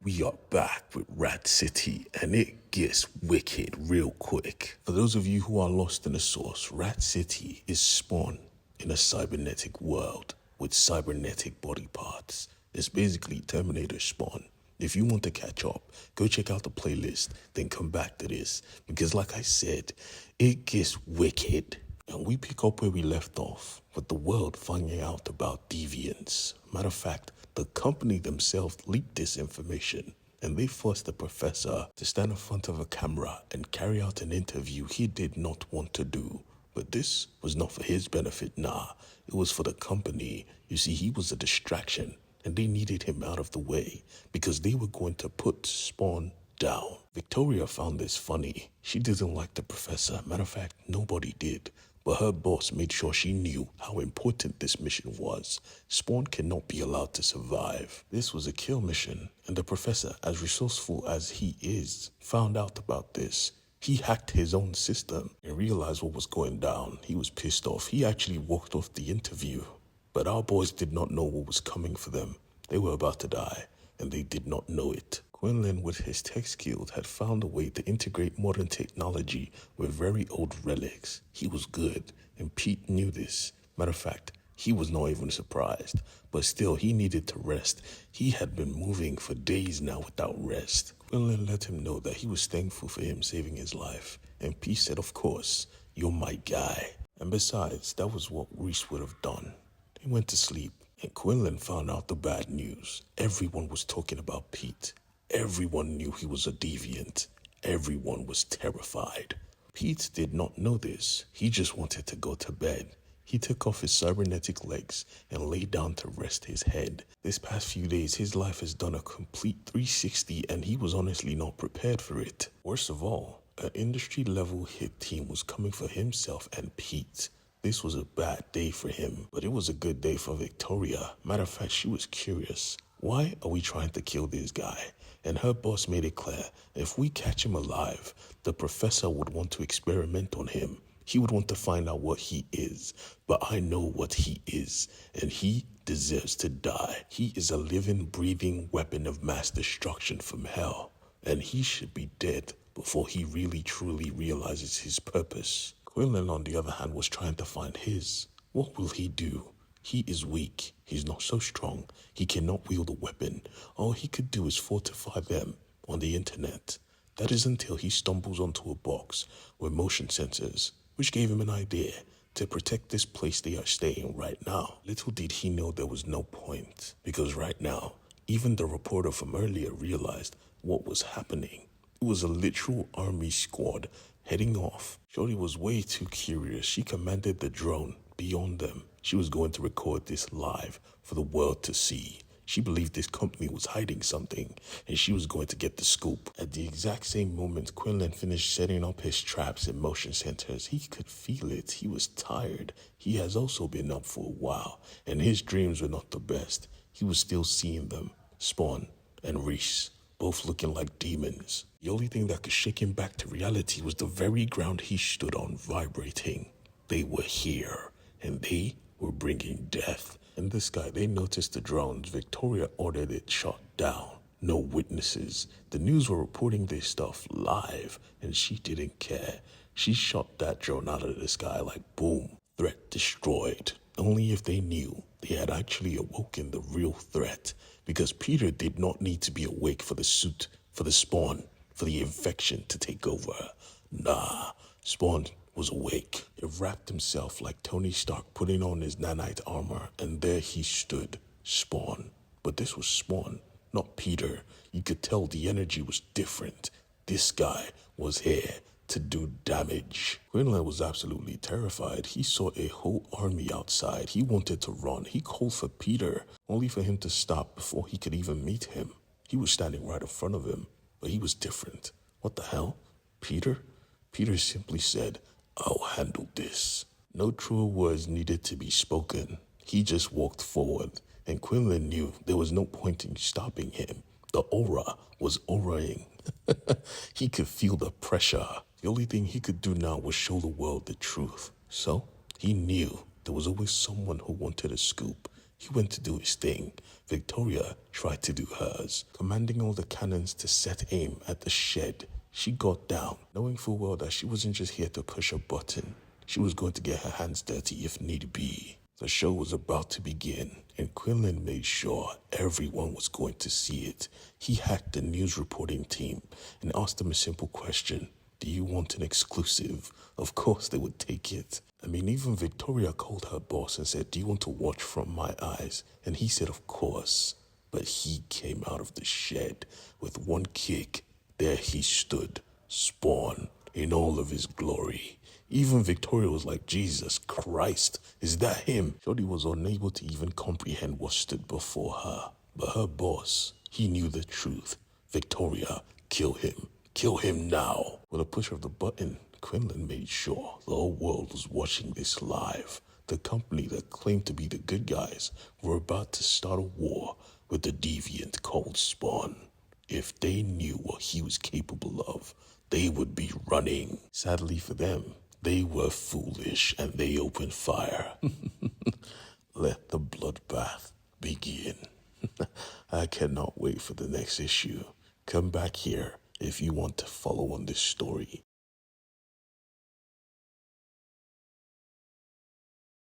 We are back with Rat City, and it gets wicked real quick. For those of you who are lost in the source, Rat City is Spawn in a cybernetic world with cybernetic body parts. It's basically Terminator Spawn. If you want to catch up, go check out the playlist, then come back to this. Because like I said, it gets wicked. And we pick up where we left off, with the world finding out about Deviants. Matter of fact, the company themselves leaked this information, and they forced the professor to stand in front of a camera and carry out an interview he did not want to do. But this was not for his benefit, nah. It was for the company. You see, he was a distraction, and they needed him out of the way, because they were going to put Spawn down. Victoria found this funny. She didn't like the professor. Matter of fact, nobody did. But her boss made sure she knew how important this mission was. Spawn cannot be allowed to survive. This was a kill mission, and the professor, as resourceful as he is, found out about this. He hacked his own system and realized what was going down. He was pissed off. He actually walked off the interview. But our boys did not know what was coming for them. They were about to die, and they did not know it. Quinlan, with his tech skills, had found a way to integrate modern technology with very old relics. He was good, and Pete knew this. Matter of fact, he was not even surprised. But still, he needed to rest. He had been moving for days now without rest. Quinlan let him know that he was thankful for him saving his life. And Pete said, of course, you're my guy. And besides, that was what Reese would have done. He went to sleep, and Quinlan found out the bad news. Everyone was talking about Pete. Everyone knew he was a deviant. Everyone was terrified. Pete did not know this. He just wanted to go to bed. He took off his cybernetic legs and lay down to rest his head. This past few days, his life has done a complete 360, and he was honestly not prepared for it. Worst of all, an industry-level hit team was coming for himself and Pete. This was a bad day for him, but it was a good day for Victoria. Matter of fact, she was curious. Why are we trying to kill this guy? And her boss made it clear, if we catch him alive, the professor would want to experiment on him. He would want to find out what he is. But I know what he is, and he deserves to die. He is a living, breathing weapon of mass destruction from hell, and he should be dead before he really truly realizes his purpose. Quinlan, on the other hand, was trying to find his. What will he do? He is weak. He's not so strong. He cannot wield a weapon. All he could do is fortify them on the internet. That is until he stumbles onto a box with motion sensors, which gave him an idea to protect this place they are staying right now. Little did he know there was no point, because right now, even the reporter from earlier realized what was happening. It was a literal army squad heading off. Shorty was way too curious. She commanded the drone beyond them. She was going to record this live for the world to see. She believed this company was hiding something, and she was going to get the scoop. At the exact same moment Quinlan finished setting up his traps and motion sensors, he could feel it. He was tired. He has also been up for a while, and his dreams were not the best. He was still seeing them, Spawn and Reese, both looking like demons. The only thing that could shake him back to reality was the very ground he stood on vibrating. They were here, and they were bringing death. In the sky, they noticed the drones. Victoria ordered it shot down. No witnesses. The news were reporting this stuff live, and she didn't care. She shot that drone out of the sky like boom. Threat destroyed. Only if they knew they had actually awoken the real threat. Because Peter did not need to be awake for the suit, for the Spawn, for the infection to take over. Nah, Spawn was awake. He wrapped himself like Tony Stark putting on his nanite armor, and there he stood, Spawn. But this was Spawn, not Peter. You could tell the energy was different. This guy was here to do damage. Quinlan was absolutely terrified. He saw a whole army outside. He wanted to run. He called for Peter, only for him to stop before he could even meet him. He was standing right in front of him, but he was different. What the hell? Peter? Peter simply said, I'll handle this. No truer words needed to be spoken. He just walked forward, and Quinlan knew there was no point in stopping him. The aura was auraing. He could feel the pressure. The only thing he could do now was show the world the truth. So, he knew there was always someone who wanted a scoop, He went to do his thing. Victoria tried to do hers, commanding all the cannons to set aim at the shed. She got down, knowing full well that she wasn't just here to push a button. She was going to get her hands dirty if need be. The show was about to begin, and Quinlan made sure everyone was going to see it. He hacked the news reporting team and asked them a simple question. Do you want an exclusive? Of course they would take it. I mean, even Victoria called her boss and said, do you want to watch from my eyes? And he said, of course. But he came out of the shed with one kick. There he stood, Spawn, in all of his glory. Even Victoria was like, Jesus Christ, is that him? Shorty was unable to even comprehend what stood before her. But her boss, he knew the truth. Victoria, kill him. Kill him now. With a push of the button, Quinlan made sure the whole world was watching this live. The company that claimed to be the good guys were about to start a war with the deviant called Spawn. If they knew what he was capable of, they would be running. Sadly for them, they were foolish and they opened fire. Let the bloodbath begin. I cannot wait for the next issue. Come back here if you want to follow on this story.